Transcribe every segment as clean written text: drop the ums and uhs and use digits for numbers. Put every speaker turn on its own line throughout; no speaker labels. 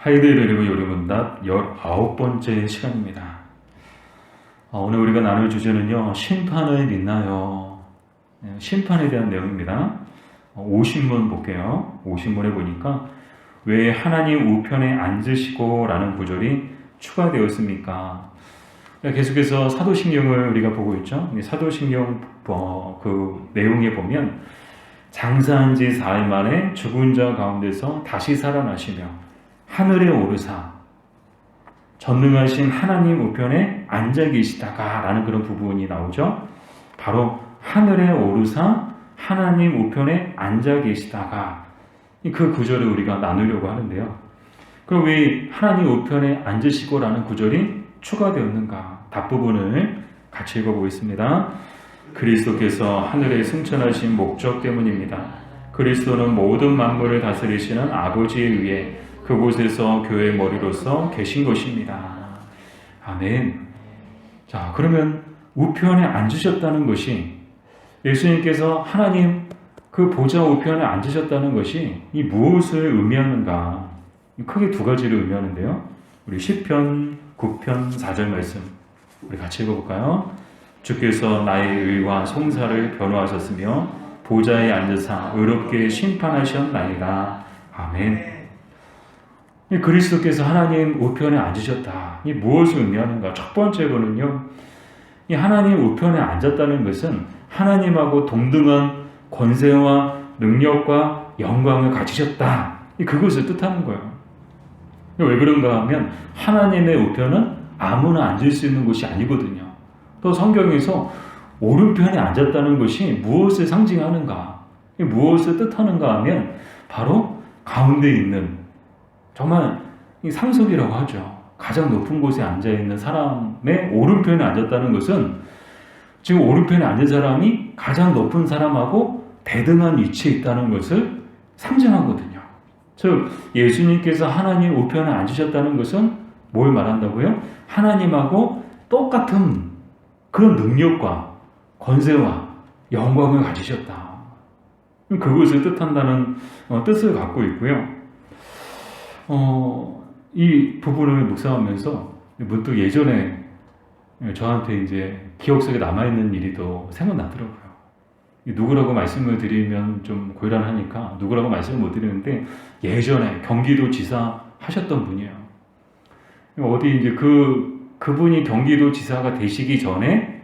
하이데르리그 요리문답 19번째 시간입니다. 오늘 우리가 나눌 주제는요, 심판을 믿나요? 심판에 대한 내용입니다. 50문 볼게요. 50문에 보니까 왜 하나님 우편에 앉으시고 라는 구절이 추가되었습니까? 계속해서 사도신경을 우리가 보고 있죠. 사도신경 그 내용에 보면 장사한 지 4일 만에 죽은 자 가운데서 다시 살아나시며 하늘에 오르사 전능하신 하나님 우편에 앉아 계시다가 라는 그런 부분이 나오죠. 바로 하늘에 오르사 하나님 우편에 앉아 계시다가 그 구절을 우리가 나누려고 하는데요. 그럼 왜 하나님 우편에 앉으시고 라는 구절이 추가되었는가? 답부분을 같이 읽어보겠습니다. 그리스도께서 하늘에 승천하신 목적 때문입니다. 그리스도는 모든 만물을 다스리시는 아버지에 의해 그곳에서 교회의 머리로서 계신 것입니다. 아멘. 자, 그러면 우편에 앉으셨다는 것이 예수님께서 하나님 그 보좌 우편에 앉으셨다는 것이 이 무엇을 의미하는가? 크게 두 가지를 의미하는데요. 우리 시편 9편 4절 말씀 우리 같이 읽어볼까요? 주께서 나의 의와 송사를 변호하셨으며 보좌에 앉으사 의롭게 심판하셨나이다. 아멘. 이 그리스도께서 하나님 우편에 앉으셨다. 이 무엇을 의미하는가? 첫 번째로는요, 이 하나님 우편에 앉았다는 것은 하나님하고 동등한 권세와 능력과 영광을 가지셨다. 그것을 뜻하는 거예요. 왜 그런가 하면 하나님의 우편은 아무나 앉을 수 있는 곳이 아니거든요. 또 성경에서 오른편에 앉았다는 것이 무엇을 상징하는가? 무엇을 뜻하는가 하면 바로 가운데 있는 정말 이 상속이라고 하죠. 가장 높은 곳에 앉아있는 사람의 오른편에 앉았다는 것은 지금 오른편에 앉은 사람이 가장 높은 사람하고 대등한 위치에 있다는 것을 상징하거든요. 즉 예수님께서 하나님 우편에 앉으셨다는 것은 뭘 말한다고요? 하나님하고 똑같은 그런 능력과 권세와 영광을 가지셨다. 그것을 뜻한다는 뜻을 갖고 있고요. 이 부분을 묵상하면서 문득 예전에 저한테 이제 기억 속에 남아있는 일이 또 생각나더라고요. 누구라고 말씀을 드리면 좀 곤란하니까 누구라고 말씀을 못 드리는데 예전에 경기도 지사 하셨던 분이에요. 어디 이제 그분이 경기도 지사가 되시기 전에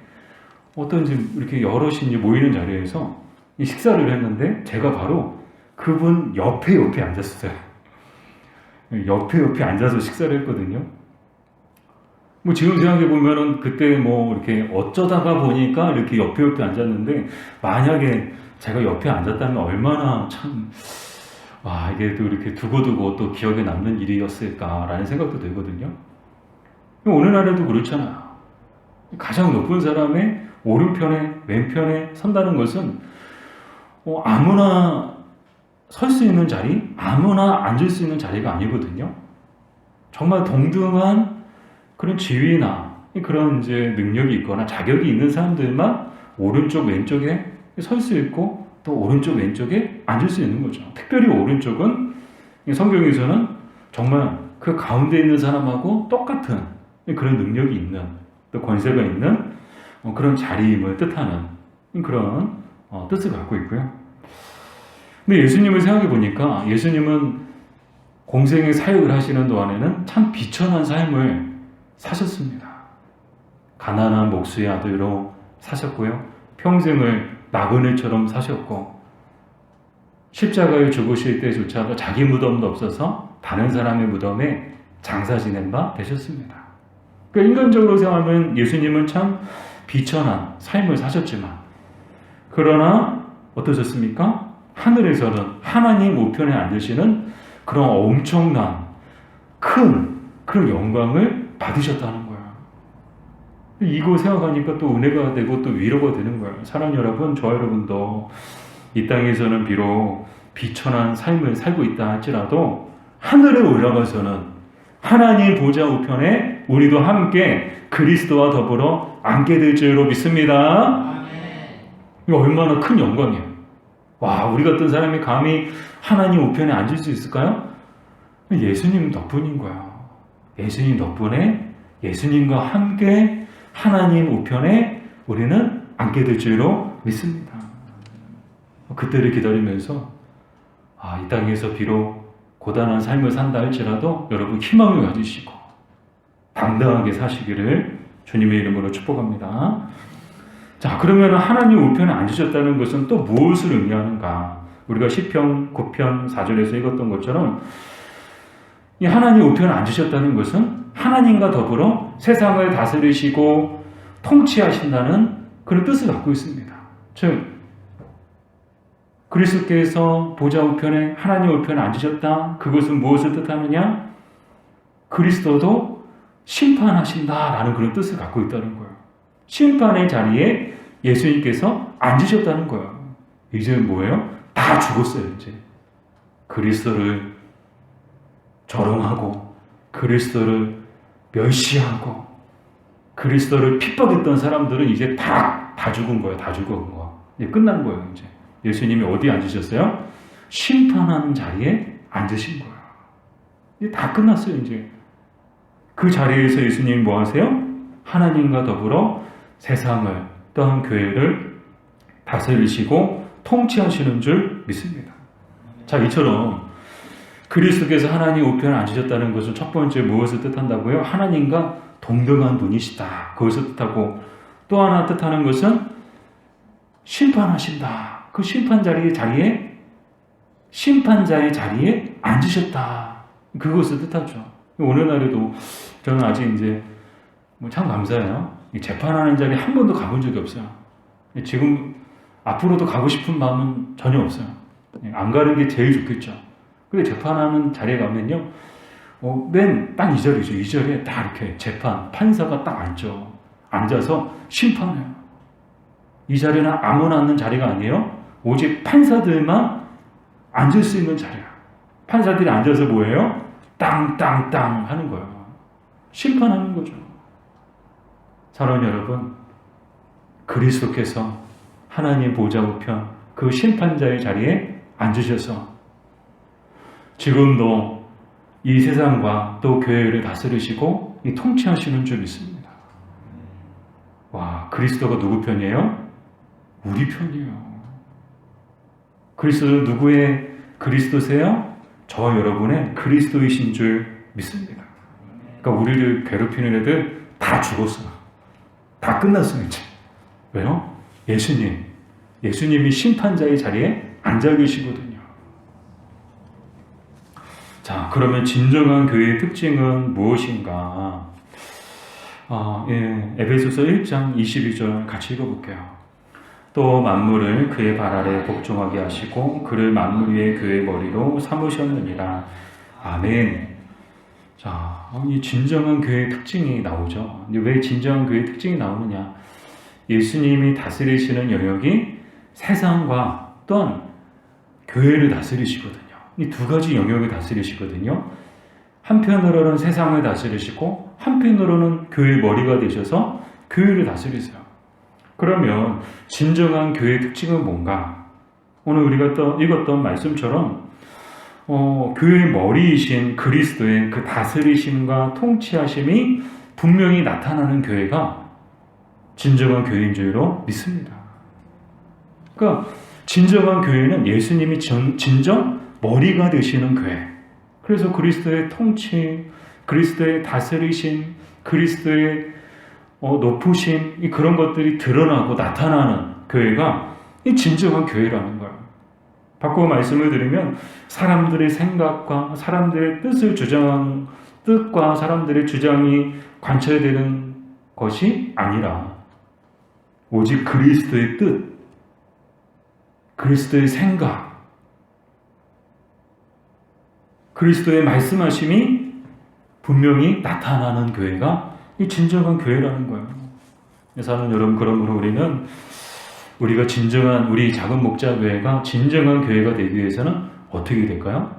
어떤 이렇게 여럿이 이제 모이는 자리에서 식사를 했는데 제가 바로 그분 옆에 앉았어요. 옆에 앉아서 식사를 했거든요. 뭐 지금 생각해보면은 그때 뭐 이렇게 어쩌다가 보니까 이렇게 옆에 앉았는데 만약에 제가 옆에 앉았다면 얼마나 참, 이게 또 이렇게 두고두고 또 기억에 남는 일이었을까라는 생각도 들거든요. 오늘날에도 그렇잖아요. 가장 높은 사람의 오른편에, 왼편에 선다는 것은 아무나 설 수 있는 자리, 아무나 앉을 수 있는 자리가 아니거든요. 정말 동등한 그런 지위나 그런 이제 능력이 있거나 자격이 있는 사람들만 오른쪽, 왼쪽에 설 수 있고 또 오른쪽, 왼쪽에 앉을 수 있는 거죠. 특별히 오른쪽은 성경에서는 정말 그 가운데 있는 사람하고 똑같은 그런 능력이 있는 또 권세가 있는 그런 자리임을 뜻하는 그런 뜻을 갖고 있고요. 근데 예수님을 생각해 보니까 예수님은 공생의 사역을 하시는 동안에는 참 비천한 삶을 사셨습니다. 가난한 목수의 아들로 사셨고요. 평생을 나그네처럼 사셨고 십자가에 죽으실 때조차도 자기 무덤도 없어서 다른 사람의 무덤에 장사 지낸 바 되셨습니다. 그러니까 인간적으로 생각하면 예수님은 참 비천한 삶을 사셨지만 그러나 어떠셨습니까? 하늘에서는 하나님 우편에 앉으시는 그런 엄청난 큰 그런 영광을 받으셨다는 거예요. 이거 생각하니까 또 은혜가 되고 또 위로가 되는 거예요. 사랑 여러분, 저 여러분도 이 땅에서는 비록 비천한 삶을 살고 있다 할지라도 하늘에 올라가서는 하나님 보좌 우편에 우리도 함께 그리스도와 더불어 앉게 될 줄로 믿습니다. 이거 얼마나 큰 영광이에요. 우리 같은 사람이 감히 하나님 우편에 앉을 수 있을까요? 예수님 덕분인 거야. 예수님 덕분에 예수님과 함께 하나님 우편에 우리는 앉게 될 줄로 믿습니다. 그때를 기다리면서 이 땅에서 비록 고단한 삶을 산다 할지라도 여러분 희망을 가지시고 당당하게 사시기를 주님의 이름으로 축복합니다. 자, 그러면 하나님 우편에 앉으셨다는 것은 또 무엇을 의미하는가? 우리가 시편 9편 4절에서 읽었던 것처럼 이 하나님 우편에 앉으셨다는 것은 하나님과 더불어 세상을 다스리시고 통치하신다는 그런 뜻을 갖고 있습니다. 즉 그리스도께서 보좌 우편에 하나님 우편에 앉으셨다. 그것은 무엇을 뜻하느냐? 그리스도도 심판하신다라는 그런 뜻을 갖고 있다는 거예요. 심판의 자리에 예수님께서 앉으셨다는 거예요. 이제 뭐예요? 다 죽었어요. 이제 그리스도를 조롱하고 그리스도를 멸시하고 그리스도를 핍박했던 사람들은 이제 다 죽은 거예요. 다 죽은 거. 이제 끝난 거예요. 이제 예수님이 어디에 앉으셨어요? 심판하는 자리에 앉으신 거예요. 이제 다 끝났어요. 이제 그 자리에서 예수님이 뭐 하세요? 하나님과 더불어 세상을 또한 교회를 다스리시고 통치하시는 줄 믿습니다. 자, 이처럼 그리스도께서 하나님 우편에 앉으셨다는 것은 첫 번째 무엇을 뜻한다고요? 하나님과 동등한 분이시다. 그것을 뜻하고 또 하나 뜻하는 것은 심판하신다. 그 심판자의 자리에 앉으셨다. 그것을 뜻하죠. 오늘날에도 저는 아직 이제 참 감사해요. 재판하는 자리에 한 번도 가본 적이 없어요. 지금 앞으로도 가고 싶은 마음은 전혀 없어요. 안 가는 게 제일 좋겠죠. 근데 재판하는 자리에 가면요, 맨 딱 이 자리죠. 이 자리에 딱 이렇게 판사가 딱 앉죠. 앉아서 심판해요. 이 자리는 아무나 앉는 자리가 아니에요. 오직 판사들만 앉을 수 있는 자리야. 판사들이 앉아서 뭐예요? 땅땅땅 하는 거예요. 심판하는 거죠. 사랑하는 여러분, 그리스도께서 하나님 보좌 우편 그 심판자의 자리에 앉으셔서 지금도 이 세상과 또 교회를 다스리시고 이 통치하시는 줄 믿습니다. 와, 그리스도가 누구 편이에요? 우리 편이에요. 그리스도는 누구의 그리스도세요? 저와 여러분의 그리스도이신 줄 믿습니다. 그러니까 우리를 괴롭히는 애들 다 죽었어요. 다 끝났어요, 이제. 왜요? 예수님이 심판자의 자리에 앉아 계시거든요. 자, 그러면 진정한 교회의 특징은 무엇인가? 에베소서 1장 22절 같이 읽어볼게요. 또 만물을 그의 발 아래 복종하게 하시고 그를 만물 위의 그의 머리로 삼으셨느니라. 아멘. 자, 이 진정한 교회의 특징이 나오죠. 왜 진정한 교회의 특징이 나오느냐? 예수님이 다스리시는 영역이 세상과 또한 교회를 다스리시거든요. 이 두 가지 영역을 다스리시거든요. 한편으로는 세상을 다스리시고 한편으로는 교회의 머리가 되셔서 교회를 다스리세요. 그러면 진정한 교회의 특징은 뭔가? 오늘 우리가 또 읽었던 말씀처럼 교회의 머리이신 그리스도의 그 다스리심과 통치하심이 분명히 나타나는 교회가 진정한 교회인 줄로 믿습니다. 그러니까 진정한 교회는 예수님이 진정 머리가 되시는 교회. 그래서 그리스도의 통치, 그리스도의 다스리심, 그리스도의 높으심, 그런 것들이 드러나고 나타나는 교회가 이 진정한 교회라는 거예요. 바꾸어 말씀을 드리면 사람들의 생각과 사람들의 뜻과 사람들의 주장이 관철되는 것이 아니라 오직 그리스도의 뜻, 그리스도의 생각, 그리스도의 말씀하심이 분명히 나타나는 교회가 이 진정한 교회라는 거예요. 사랑하는 여러분, 그러므로 우리가 진정한 우리 작은 목자교회가 진정한 교회가 되기 위해서는 어떻게 될까요?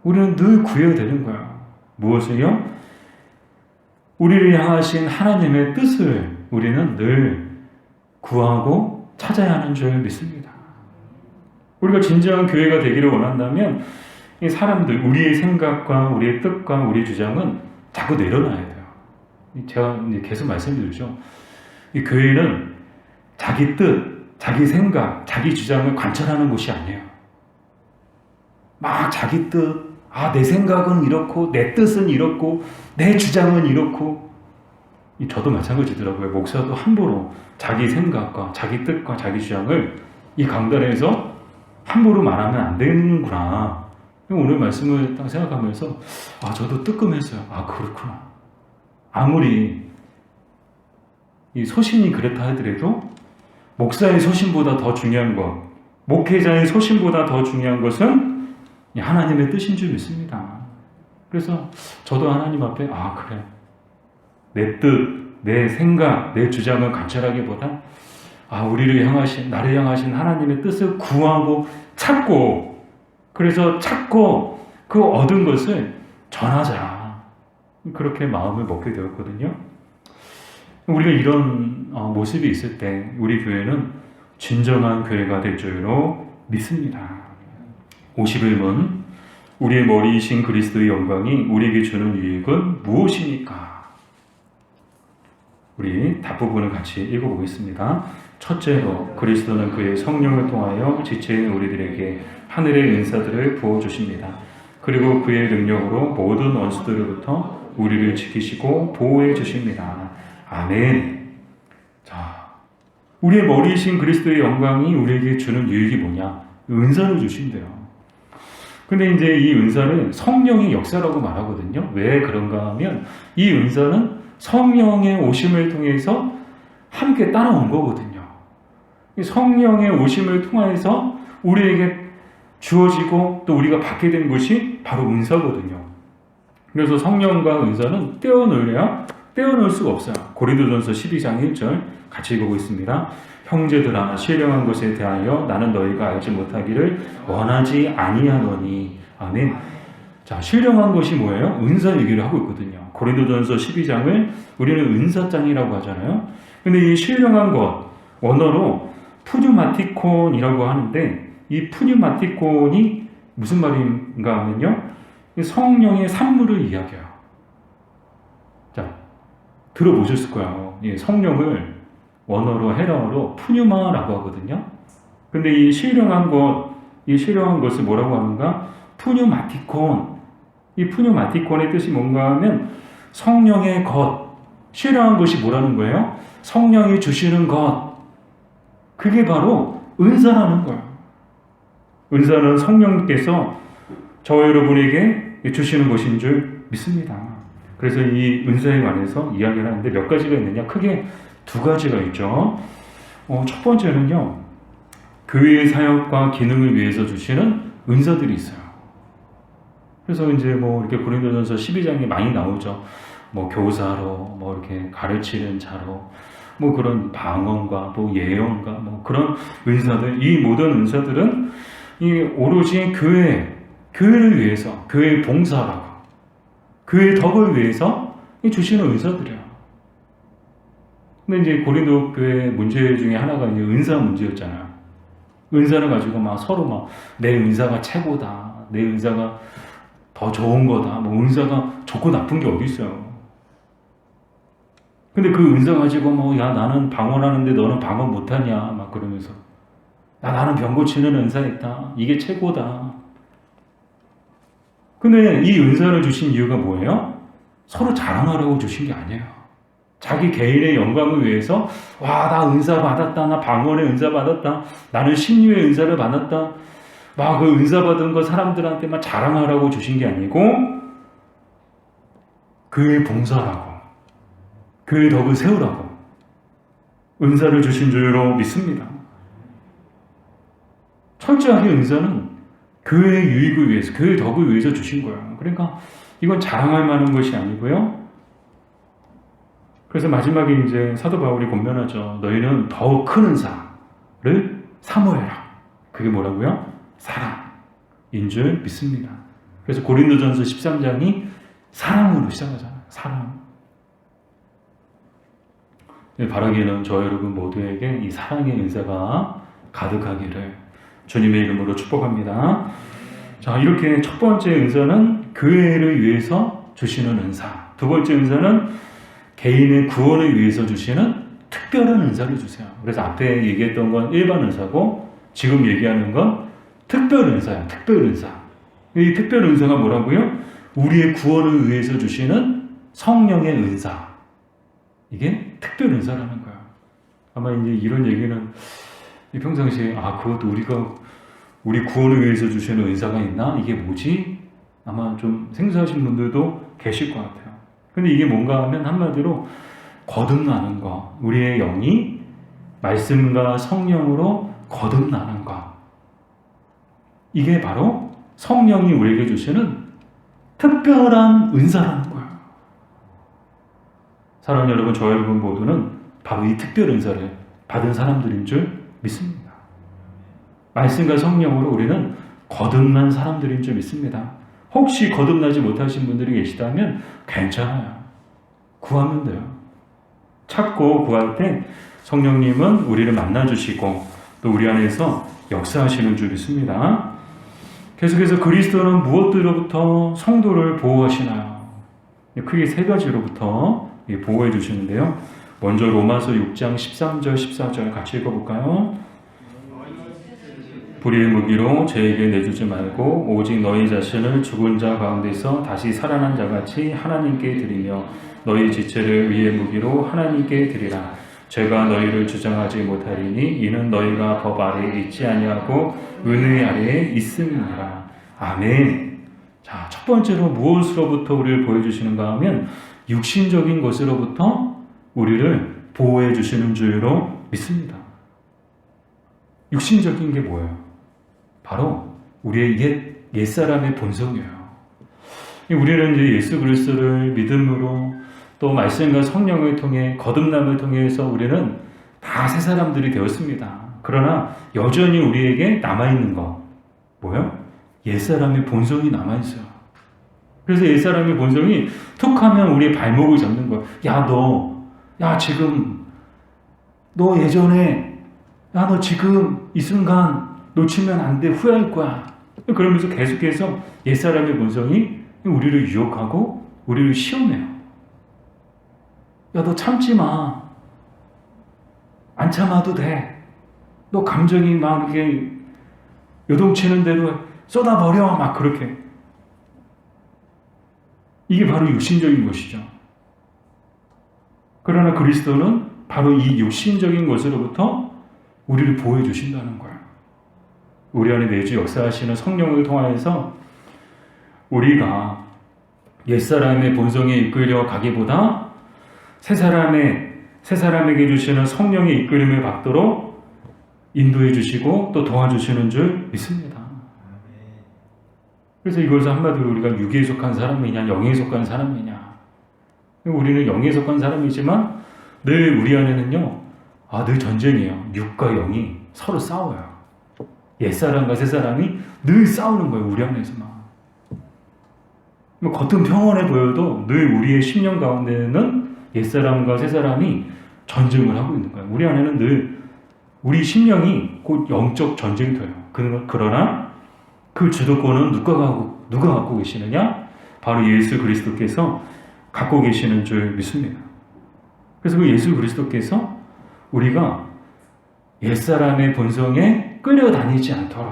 우리는 늘 구해야 되는 거예요. 무엇을요? 우리를 향하신 하나님의 뜻을 우리는 늘 구하고 찾아야 하는 줄 믿습니다. 우리가 진정한 교회가 되기를 원한다면 이 사람들, 우리의 생각과 우리의 뜻과 우리의 주장은 자꾸 내려놔야 돼요. 제가 이제 계속 말씀드리죠. 이 교회는 자기 뜻, 자기 생각, 자기 주장을 관철하는 곳이 아니에요. 막 자기 뜻, 내 생각은 이렇고, 내 뜻은 이렇고, 내 주장은 이렇고. 저도 마찬가지더라고요. 목사도 함부로 자기 생각과 자기 뜻과 자기 주장을 이 강단에서 함부로 말하면 안 되는구나. 오늘 말씀을 딱 생각하면서 저도 뜨끔했어요. 그렇구나. 아무리 이 소신이 그렇다 하더라도 목사의 소신보다 더 중요한 것, 목회자의 소신보다 더 중요한 것은 하나님의 뜻인 줄 믿습니다. 그래서 저도 하나님 앞에 그래, 내 뜻, 내 생각, 내 주장을 관철하기보다 우리를 향하신, 나를 향하신 하나님의 뜻을 구하고 찾고, 그래서 찾고 그 얻은 것을 전하자. 그렇게 마음을 먹게 되었거든요. 우리가 이런 모습이 있을 때 우리 교회는 진정한 교회가 될 줄로 믿습니다. 51문, 우리의 머리이신 그리스도의 영광이 우리에게 주는 유익은 무엇입니까? 우리 답부분을 같이 읽어보겠습니다. 첫째로, 그리스도는 그의 성령을 통하여 지체인 우리들에게 하늘의 은사들을 부어주십니다. 그리고 그의 능력으로 모든 원수들로부터 우리를 지키시고 보호해 주십니다. 아멘. 자, 우리의 머리이신 그리스도의 영광이 우리에게 주는 유익이 뭐냐? 은사를 주신대요. 근데 이제 이 은사를 성령의 역사라고 말하거든요. 왜 그런가 하면 이 은사는 성령의 오심을 통해서 함께 따라온 거거든요. 성령의 오심을 통해서 우리에게 주어지고 또 우리가 받게 된 것이 바로 은사거든요. 그래서 성령과 은사는 떼어놓을 수가 없어요. 고린도전서 12장 1절 같이 읽어보겠습니다. 형제들아, 신령한 것에 대하여 나는 너희가 알지 못하기를 원하지 아니하노니. 아멘. 자, 신령한 것이 뭐예요? 은사 얘기를 하고 있거든요. 고린도전서 12장을 우리는 은사장이라고 하잖아요. 근데 이 신령한 것, 원어로 푸뉴마티콘이라고 하는데, 이 푸뉴마티콘이 무슨 말인가 하면요, 성령의 산물을 이야기해요. 자, 들어보셨을 거예요. 성령을 원어로, 헬라어로 푸뉴마라고 하거든요. 근데 이 신령한 것을 뭐라고 하는가? 푸뉴마티콘. 이 푸뉴마티콘의 뜻이 뭔가 하면 성령의 것. 신령한 것이 뭐라는 거예요? 성령이 주시는 것. 그게 바로 은사라는 거예요. 은사는 성령께서 저와 여러분에게 주시는 것인 줄 믿습니다. 그래서 이 은사에 관해서 이야기를 하는데 몇 가지가 있느냐? 크게 두 가지가 있죠. 첫 번째는요, 교회의 사역과 기능을 위해서 주시는 은사들이 있어요. 그래서 이제 이렇게 고린도전서 12장에 많이 나오죠. 교사로, 이렇게 가르치는 자로, 그런 방언과, 예언과, 그런 은사들, 이 모든 은사들은 이 오로지 교회를 위해서, 교회의 봉사라고, 교회의 덕을 위해서 주시는 은사들이에요. 근데 이제 고린도 교회 문제 중에 하나가 이제 은사 문제였잖아요. 은사를 가지고 서로 내 은사가 최고다, 내 은사가 더 좋은 거다, 은사가 좋고 나쁜 게 어디 있어요. 근데 그 은사 가지고 야, 나는 방언하는데 너는 방언 못하냐, 그러면서 나는 병 고치는 은사 있다, 이게 최고다. 근데 이 은사를 주신 이유가 뭐예요? 서로 자랑하라고 주신 게 아니에요. 자기 개인의 영광을 위해서 나 은사 받았다, 나 방언의 은사 받았다, 나는 신유의 은사를 받았다, 그 은사 받은 거 사람들한테 자랑하라고 주신 게 아니고 그의 봉사라고, 그의 덕을 세우라고 은사를 주신 줄로 믿습니다. 철저하게 은사는 교회의 유익을 위해서, 교회의 덕을 위해서 주신 거예요. 그러니까 이건 자랑할 만한 것이 아니고요. 그래서 마지막에 이제 사도 바울이 권면하죠. 너희는 더 큰 은사를 사모해라. 그게 뭐라고요? 사랑인 줄 믿습니다. 그래서 고린도전서 13장이 사랑으로 시작하잖아요. 사랑. 바라기는 저 여러분 모두에게 이 사랑의 은사가 가득하기를 주님의 이름으로 축복합니다. 자, 자, 이렇게 첫 번째 은사는 교회를 위해서 주시는 은사. 두 번째 은사는 개인의 구원을 위해서 주시는 특별한 은사를 주세요. 그래서 앞에 얘기했던 건 일반 은사고 지금 얘기하는 건 특별 은사야. 특별 은사. 이 특별 은사가 뭐라고요? 우리의 구원을 위해서 주시는 성령의 은사. 이게 특별 은사라는 거야. 아마 이제 이런 얘기는 평상시에 그것도 우리 구원을 위해서 주시는 은사가 있나? 이게 뭐지? 아마 좀 생소하신 분들도 계실 것 같아요. 근데 이게 뭔가 하면 한마디로 거듭나는 것, 우리의 영이 말씀과 성령으로 거듭나는 것. 이게 바로 성령이 우리에게 주시는 특별한 은사라는 거예요. 사랑하는 여러분, 저 여러분 모두는 바로 이 특별 은사를 받은 사람들인 줄 믿습니다. 말씀과 성령으로 우리는 거듭난 사람들인 줄 믿습니다. 혹시 거듭나지 못하신 분들이 계시다면 괜찮아요. 구하면 돼요. 찾고 구할 때 성령님은 우리를 만나주시고 또 우리 안에서 역사하시는 줄 믿습니다. 계속해서 그리스도는 무엇들로부터 성도를 보호하시나요? 크게 세 가지로부터 보호해 주시는데요. 먼저 로마서 6장 13절 14절 같이 읽어볼까요? 불의의 무기로 저에게 내주지 말고 오직 너희 자신을 죽은 자 가운데서 다시 살아난 자같이 하나님께 드리며 너희 지체를 의의 무기로 하나님께 드리라. 죄가 너희를 주장하지 못하리니 이는 너희가 법 아래에 있지 아니하고 은혜 아래에 있음이니라. 아멘. 자, 첫 번째로 무엇으로부터 우리를 보여주시는가 하면 육신적인 것으로부터 우리를 보호해 주시는 줄로 믿습니다. 육신적인 게 뭐예요? 바로 우리의 옛사람의 본성이에요. 우리는 이제 예수 그리스도를 믿음으로 또 말씀과 성령을 통해 거듭남을 통해서 우리는 다 새 사람들이 되었습니다. 그러나 여전히 우리에게 남아있는 거 뭐예요? 옛사람의 본성이 남아있어요. 그래서 옛사람의 본성이 툭 하면 우리의 발목을 잡는 거예요. 너 예전에 너 지금 이 순간 놓치면 안 돼. 후회할 거야. 그러면서 계속해서 옛사람의 본성이 우리를 유혹하고 우리를 시험해요. 너 참지 마. 안 참아도 돼. 너 감정이 막 이렇게 요동치는 대로 쏟아버려. 막 그렇게. 이게 바로 육신적인 것이죠. 그러나 그리스도는 바로 이 육신적인 것으로부터 우리를 보호해 주신다는 거예요. 우리 안에 내주 역사하시는 성령을 통하여서 우리가 옛사람의 본성에 이끌려 가기보다 새 사람에게 주시는 성령의 이끌림을 받도록 인도해 주시고 또 도와주시는 줄 믿습니다. 그래서 이것을 한마디로 우리가 육에 속한 사람이냐 영에 속한 사람이냐, 우리는 영에 속한 사람이지만 늘 우리 안에는요 늘 전쟁이에요. 육과 영이 서로 싸워요. 옛사람과 새사람이 늘 싸우는 거예요. 우리 안에서만. 겉은 평온해 보여도 늘 우리의 심령 가운데는 옛사람과 새사람이 전쟁을 하고 있는 거예요. 우리 안에는 늘 우리 심령이 곧 영적 전쟁터예요. 그러나 그 주도권은 누가 갖고 계시느냐? 바로 예수 그리스도께서 갖고 계시는 줄 믿습니다. 그래서 그 예수 그리스도께서 우리가 옛사람의 본성에 끌려다니지 않도록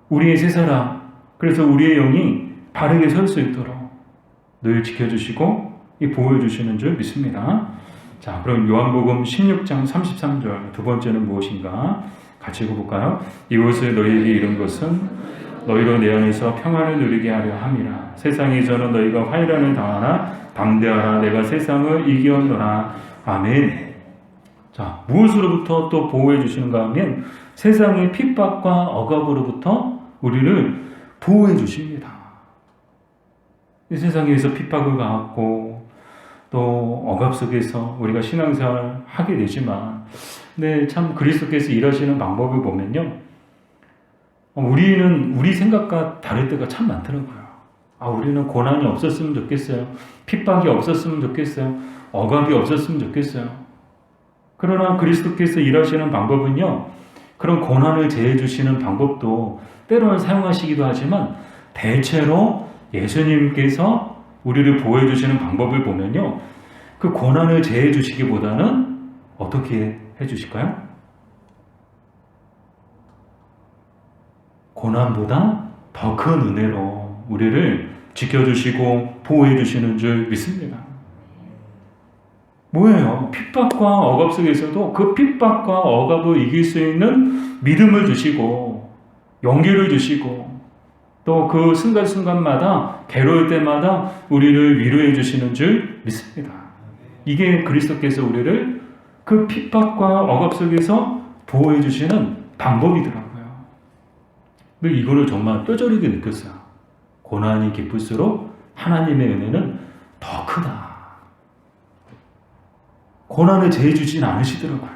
우리의 새사람, 그래서 우리의 영이 바르게 설 수 있도록 늘 지켜주시고 보호해 주시는 줄 믿습니다. 자, 그럼 요한복음 16장 33절 두 번째는 무엇인가? 같이 읽어볼까요? 이것을 너희에게 이룬 것은 너희로 내 안에서 평안을 누리게 하려 함이라. 세상에서는 너희가 환난을 당하나 담대하라. 내가 세상을 이기었노라. 아멘. 자, 무엇으로부터 또 보호해 주시는가 하면 세상의 핍박과 억압으로부터 우리를 보호해 주십니다. 이 세상에서 핍박을 가하고 또 억압 속에서 우리가 신앙생활을 하게 되지만, 근데 참 그리스도께서 일하시는 방법을 보면요, 우리 생각과 다를 때가 참 많더라고요. 우리는 고난이 없었으면 좋겠어요. 핍박이 없었으면 좋겠어요. 억압이 없었으면 좋겠어요. 그러나 그리스도께서 일하시는 방법은요, 그런 고난을 제해 주시는 방법도 때로는 사용하시기도 하지만 대체로 예수님께서 우리를 보호해 주시는 방법을 보면요. 그 고난을 제해 주시기보다는 어떻게 해 주실까요? 고난보다 더 큰 은혜로 우리를 지켜주시고 보호해 주시는 줄 믿습니다. 뭐예요? 핍박과 억압 속에서도 그 핍박과 억압을 이길 수 있는 믿음을 주시고 용기를 주시고 또 그 순간순간마다 괴로울 때마다 우리를 위로해 주시는 줄 믿습니다. 이게 그리스도께서 우리를 그 핍박과 억압 속에서 보호해 주시는 방법이더라고요. 근데 이거를 정말 뼈저리게 느꼈어요. 고난이 깊을수록 하나님의 은혜는 더 크다. 고난을 제해 주진 않으시더라고요.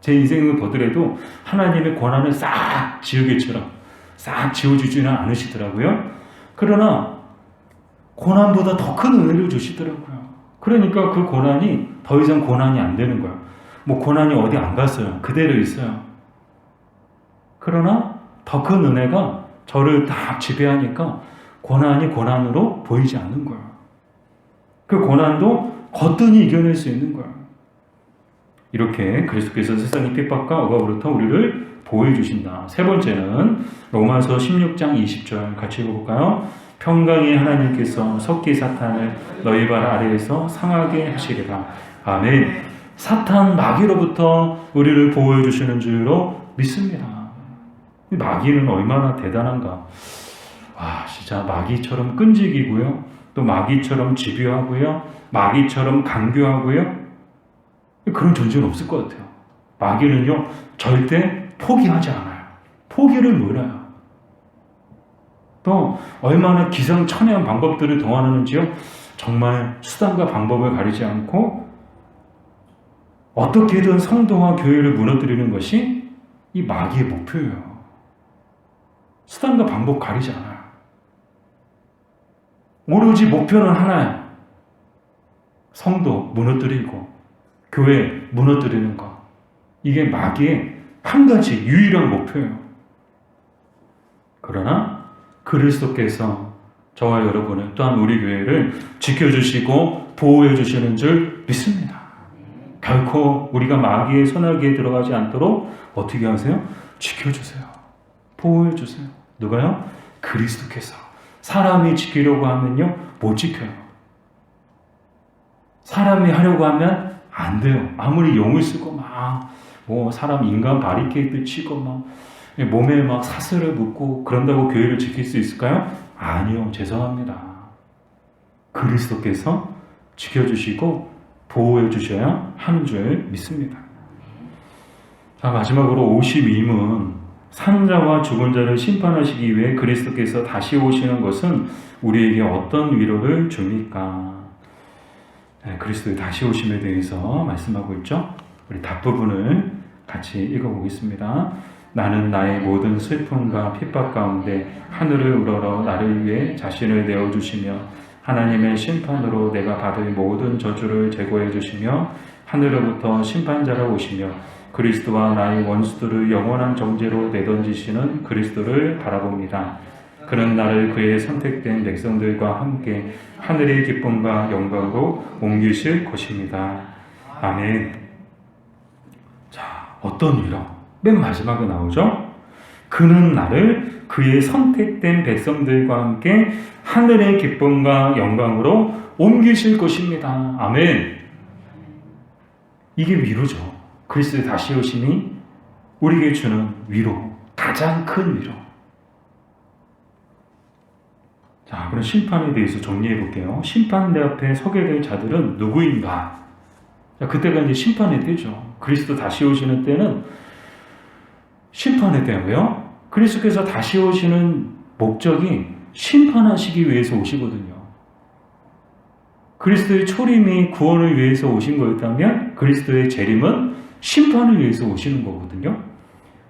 제 인생을 보더라도 하나님의 고난을 싹 지우개처럼 싹 지워주지는 않으시더라고요. 그러나 고난보다 더 큰 은혜를 주시더라고요. 그러니까 그 고난이 더 이상 고난이 안 되는 거예요. 뭐 고난이 어디 안 갔어요. 그대로 있어요. 그러나 더 큰 은혜가 저를 다 지배하니까 고난이 고난으로 보이지 않는 거예요. 그 고난도 거뜬히 이겨낼 수 있는 거예요. 이렇게 그리스도께서 세상의 핍박과 억압으로부터 우리를 보호해 주신다. 세 번째는 로마서 16장 20절 같이 읽어볼까요? 평강의 하나님께서 석기 사탄을 너희 발 아래에서 상하게 하시리라. 아멘. 사탄 마귀로부터 우리를 보호해 주시는 줄로 믿습니다. 마귀는 얼마나 대단한가. 와, 진짜 마귀처럼 끈질기고요. 또 마귀처럼 집요하고요. 마귀처럼 강교하고요. 그런 존재는 없을 것 같아요. 마귀는요, 절대 포기하지 않아요. 포기를 몰라요. 또 얼마나 기상천외한 방법들을 동원하는지요. 정말 수단과 방법을 가리지 않고 어떻게든 성도와 교회를 무너뜨리는 것이 이 마귀의 목표예요. 수단과 방법 가리지 않아요. 오로지 목표는 하나예요. 성도 무너뜨리고 교회 무너뜨리는 것. 이게 마귀의 한 가지 유일한 목표예요. 그러나 그리스도께서 저와 여러분을 또한 우리 교회를 지켜주시고 보호해 주시는 줄 믿습니다. 결코 우리가 마귀의 손아귀에 들어가지 않도록 어떻게 하세요? 지켜주세요. 보호해 주세요. 누가요? 그리스도께서. 사람이 지키려고 하면요, 못 지켜요. 사람이 하려고 하면 안 돼요. 아무리 용을 쓰고 사람 인간 바리케이트 치고 몸에 사슬을 묶고 그런다고 교회를 지킬 수 있을까요? 아니요. 죄송합니다. 그리스도께서 지켜주시고 보호해 주셔야 하는 줄 믿습니다. 자, 마지막으로 52문. 산자와 죽은 자를 심판하시기 위해 그리스도께서 다시 오시는 것은 우리에게 어떤 위로를 줍니까? 네, 그리스도의 다시 오심에 대해서 말씀하고 있죠. 우리 답부분을 같이 읽어보겠습니다. 나는 나의 모든 슬픔과 핍박 가운데 하늘을 우러러 나를 위해 자신을 내어주시며 하나님의 심판으로 내가 받을 모든 저주를 제거해 주시며 하늘로부터 심판자로 오시며 그리스도와 나의 원수들을 영원한 정죄로 내던지시는 그리스도를 바라봅니다. 그는 나를 그의 선택된 백성들과 함께 하늘의 기쁨과 영광으로 옮기실 것입니다. 아멘. 자, 어떤 위로? 맨 마지막에 나오죠? 그는 나를 그의 선택된 백성들과 함께 하늘의 기쁨과 영광으로 옮기실 것입니다. 아멘. 이게 위로죠. 그리스도의 다시 오심이 우리에게 주는 위로, 가장 큰 위로. 자, 그럼 심판에 대해서 정리해 볼게요. 심판대 앞에 서게 될 자들은 누구인가? 자, 그때가 이제 심판의 때죠. 그리스도 다시 오시는 때는 심판의 때고요. 그리스도께서 다시 오시는 목적이 심판하시기 위해서 오시거든요. 그리스도의 초림이 구원을 위해서 오신 거였다면 그리스도의 재림은 심판을 위해서 오시는 거거든요.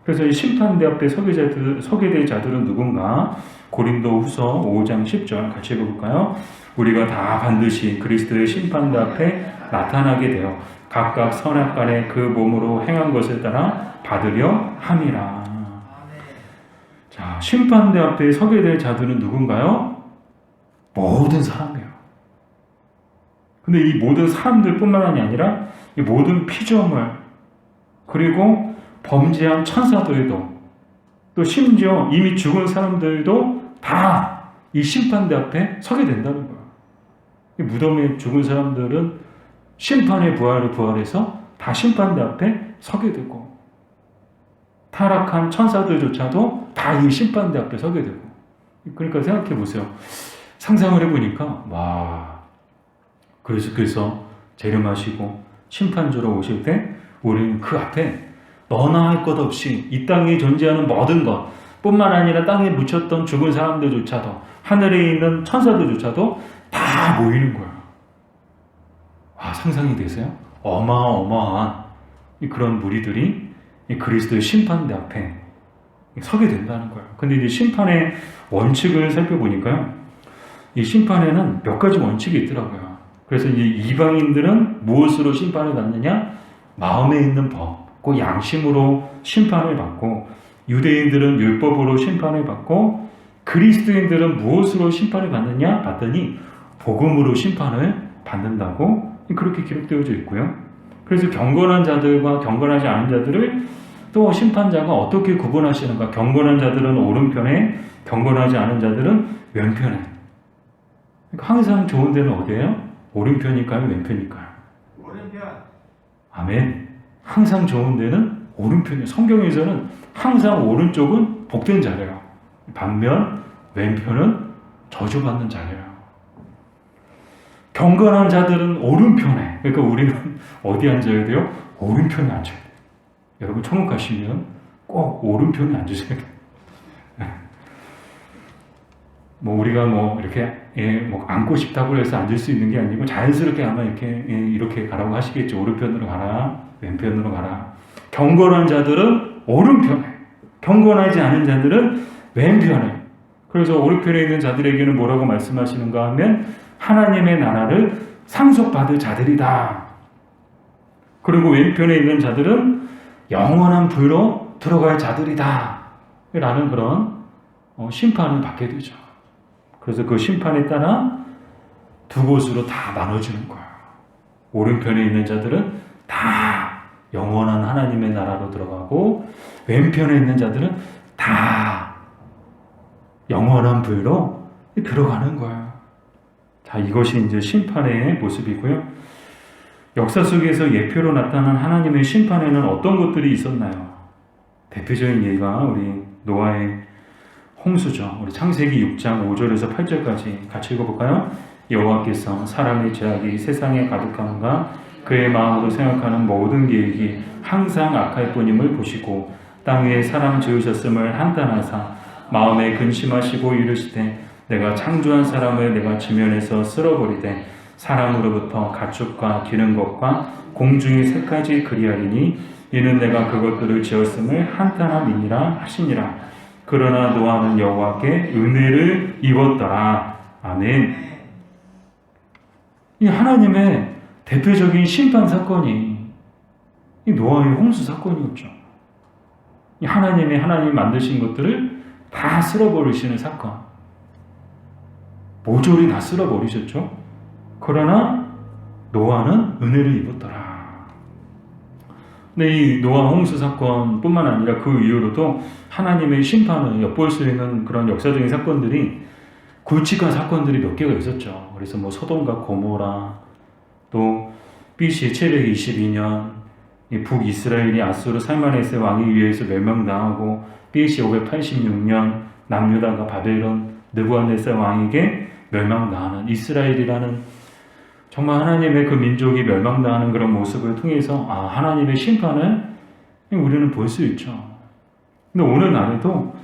그래서 이 심판대 앞에 서게 될 자들은 누군가? 고린도 후서 5장 10절 같이 읽어볼까요? 우리가 다 반드시 그리스도의 심판대 앞에 나타나게 되어 각각 선악간에 그 몸으로 행한 것을 따라 받으려 함이라. 자, 심판대 앞에 서게 될 자들은 누군가요? 모든 사람이에요. 근데 이 모든 사람들뿐만이 아니라 이 모든 피조물, 그리고 범죄한 천사들도, 또 심지어 이미 죽은 사람들도 다 이 심판대 앞에 서게 된다는 거예요. 이 무덤에 죽은 사람들은 심판의 부활해서 다 심판대 앞에 서게 되고, 타락한 천사들조차도 다 이 심판대 앞에 서게 되고. 그러니까 생각해 보세요. 상상을 해보니까 와, 그래서 재림하시고 심판주로 오실 때 우리는 그 앞에 너나 할 것 없이 이 땅에 존재하는 모든 것 뿐만 아니라 땅에 묻혔던 죽은 사람들조차도, 하늘에 있는 천사들조차도 다 모이는 거예요. 와, 상상이 되세요? 어마어마한 그런 무리들이 그리스도의 심판대 앞에 서게 된다는 거예요. 근데 이제 심판의 원칙을 살펴보니까요, 이 심판에는 몇 가지 원칙이 있더라고요. 그래서 이제 이방인들은 무엇으로 심판을 받느냐? 마음에 있는 법, 그 양심으로 심판을 받고, 유대인들은 율법으로 심판을 받고, 그리스도인들은 무엇으로 심판을 받느냐? 봤더니 복음으로 심판을 받는다고 그렇게 기록되어져 있고요. 그래서 경건한 자들과 경건하지 않은 자들을 또 심판자가 어떻게 구분하시는가? 경건한 자들은 오른편에, 경건하지 않은 자들은 왼편에. 그러니까 항상 좋은 데는 어디예요? 오른편일까요? 왼편일까요?
오른편.
아멘. 항상 좋은 데는 오른편이에요. 성경에서는 항상 오른쪽은 복된 자래요. 반면 왼편은 저주받는 자래요. 경건한 자들은 오른편에. 그러니까 우리는 어디 앉아야 돼요? 오른편에 앉아야 돼요. 여러분 천국 가시면 꼭 오른편에 앉으셔야 돼요. 뭐 우리가 뭐 이렇게 뭐 앉고 싶다고 해서 앉을 수 있는 게 아니고 자연스럽게 아마 이렇게 가라고 하시겠죠. 오른편으로 가라, 왼편으로 가라. 경건한 자들은 오른편에, 경건하지 않은 자들은 왼편에. 그래서 오른편에 있는 자들에게는 뭐라고 말씀하시는가 하면 하나님의 나라를 상속받을 자들이다. 그리고 왼편에 있는 자들은 영원한 불로 들어갈 자들이다. 라는 그런 심판을 받게 되죠. 그래서 그 심판에 따라 두 곳으로 다 나눠지는 거예요. 오른편에 있는 자들은 다 영원한 하나님의 나라로 들어가고, 왼편에 있는 자들은 다 영원한 불로 들어가는 거예요. 자, 이것이 이제 심판의 모습이고요. 역사 속에서 예표로 나타난 하나님의 심판에는 어떤 것들이 있었나요? 대표적인 예가 우리 노아의 홍수죠. 우리 창세기 6장 5절에서 8절까지 같이 읽어볼까요? 여호와께서 사람의 죄악이 세상에 가득함과 그의 마음으로 생각하는 모든 계획이 항상 악할 뿐임을 보시고 땅 위에 사람 지으셨음을 한탄하사 마음에 근심하시고 이르시되 내가 창조한 사람을 내가 지면에서 쓸어버리되 사람으로부터 가축과 기는 것과 공중의 새까지 그리하리니 이는 내가 그것들을 지었음을 한탄함이니라 하시니라. 그러나 노아는 여호와께 은혜를 입었더라. 아멘. 이 하나님의 대표적인 심판 사건이 이 노아의 홍수 사건이었죠. 이 하나님이 만드신 것들을 다 쓸어버리시는 사건. 모조리 다 쓸어버리셨죠. 그러나 노아는 은혜를 입었더라. 근데 이 노아 홍수 사건뿐만 아니라 그 이후로도 하나님의 심판을 엿볼 수 있는 그런 역사적인 사건들이, 굵직한 사건들이 몇 개가 있었죠. 그래서 뭐 소돔과 고모라, 또 BC 722년 북이스라엘이 아수르 살마네스 왕에 의해서 멸망당하고, BC 586년 남유다가 바벨론 느부갓네살 왕에게 멸망당하는 이스라엘이라는, 정말 하나님의 그 민족이 멸망당하는 그런 모습을 통해서 하나님의 심판을 우리는 볼 수 있죠. 근데 오늘날에도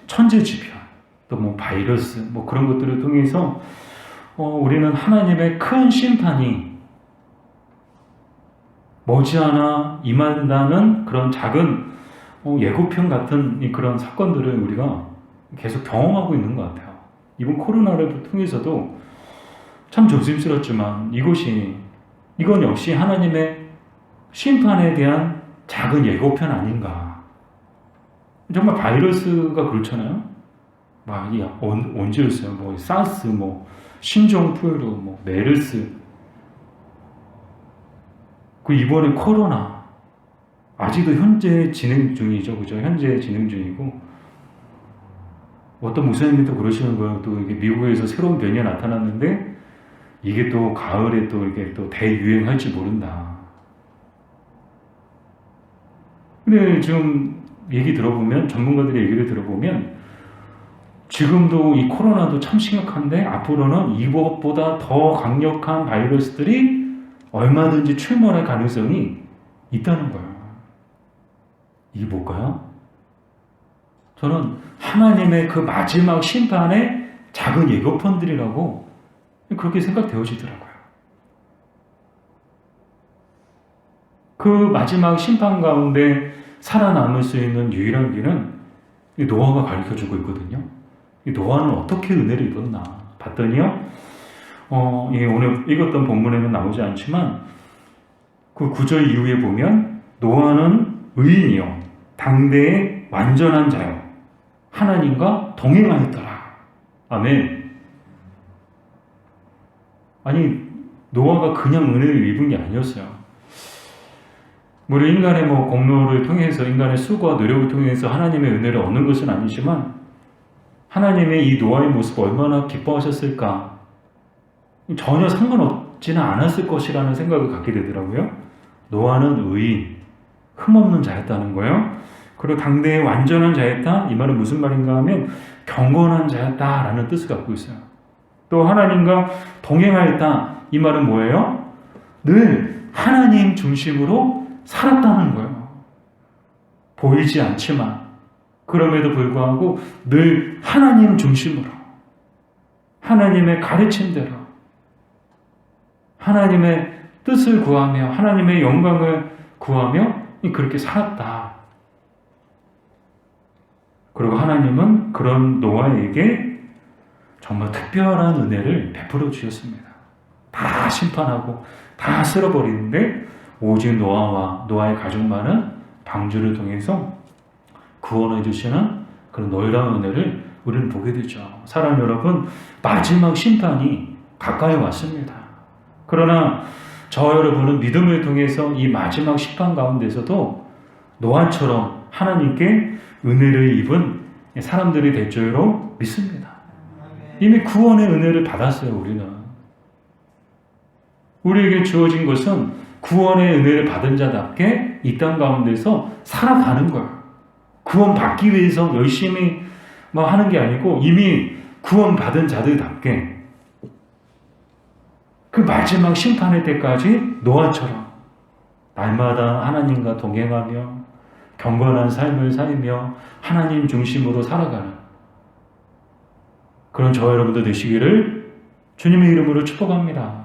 천재지변, 또 뭐 바이러스, 뭐 그런 것들을 통해서 우리는 하나님의 큰 심판이 머지않아 임한다는 그런 작은 예고편 같은 그런 사건들을 우리가 계속 경험하고 있는 것 같아요. 이번 코로나를 통해서도 참 조심스럽지만 이건 역시 하나님의 심판에 대한 작은 예고편 아닌가. 정말 바이러스가 그렇잖아요. 막 언제였어요? 뭐 사스, 뭐 신종플루, 뭐 메르스, 그 이번에 코로나 아직도 현재 진행 중이죠, 그죠? 현재 진행 중이고 어떤 목사님도 그러시는 거예요. 또 이게 미국에서 새로운 변이가 나타났는데 이게 또 가을에 또 이게 또 대유행할지 모른다. 근데 지금 얘기 들어보면 전문가들의 얘기를 들어보면 지금도 이 코로나도 참 심각한데 앞으로는 이것보다 더 강력한 바이러스들이 얼마든지 출몰할 가능성이 있다는 거예요. 이게 뭘까요? 저는 하나님의 그 마지막 심판의 작은 예고편들이라고 그렇게 생각되어지더라고요. 그 마지막 심판 가운데 살아남을 수 있는 유일한 길은 노아가 가르쳐주고 있거든요. 이 노아는 어떻게 은혜를 입었나 봤더니요. 오늘 읽었던 본문에는 나오지 않지만 그 9절 이후에 보면 노아는 의인이요 당대의 완전한 자요 하나님과 동행하였더라. 아멘. 아니 노아가 그냥 은혜를 입은 게 아니었어요. 물론 인간의 공로를 통해서 인간의 수고와 노력을 통해서 하나님의 은혜를 얻는 것은 아니지만 하나님의 이 노아의 모습을 얼마나 기뻐하셨을까? 전혀 상관없지는 않았을 것이라는 생각을 갖게 되더라고요. 노아는 의인, 흠없는 자였다는 거예요. 그리고 당대의 완전한 자였다? 이 말은 무슨 말인가 하면 경건한 자였다라는 뜻을 갖고 있어요. 또 하나님과 동행하였다. 이 말은 뭐예요? 늘 하나님 중심으로 살았다는 거예요. 보이지 않지만 그럼에도 불구하고 늘 하나님 중심으로 하나님의 가르침대로 하나님의 뜻을 구하며 하나님의 영광을 구하며 그렇게 살았다. 그리고 하나님은 그런 노아에게 정말 특별한 은혜를 베풀어 주셨습니다. 다 심판하고 다 쓸어버리는데 오직 노아와 노아의 가족만은 방주를 통해서 구원해 주시는 그런 놀라운 은혜를 우리는 보게 되죠. 사랑 여러분, 마지막 심판이 가까이 왔습니다. 그러나 저 여러분은 믿음을 통해서 이 마지막 심판 가운데서도 노아처럼 하나님께 은혜를 입은 사람들이 될 줄로 믿습니다. 이미 구원의 은혜를 받았어요. 우리에게 주어진 것은 구원의 은혜를 받은 자답게 이 땅 가운데서 살아가는 거예요. 구원 받기 위해서 열심히 하는 게 아니고 이미 구원 받은 자들답게 그 마지막 심판의 때까지 노아처럼 날마다 하나님과 동행하며 경건한 삶을 살며 하나님 중심으로 살아가는 그런 저 여러분들 되시기를 주님의 이름으로 축복합니다.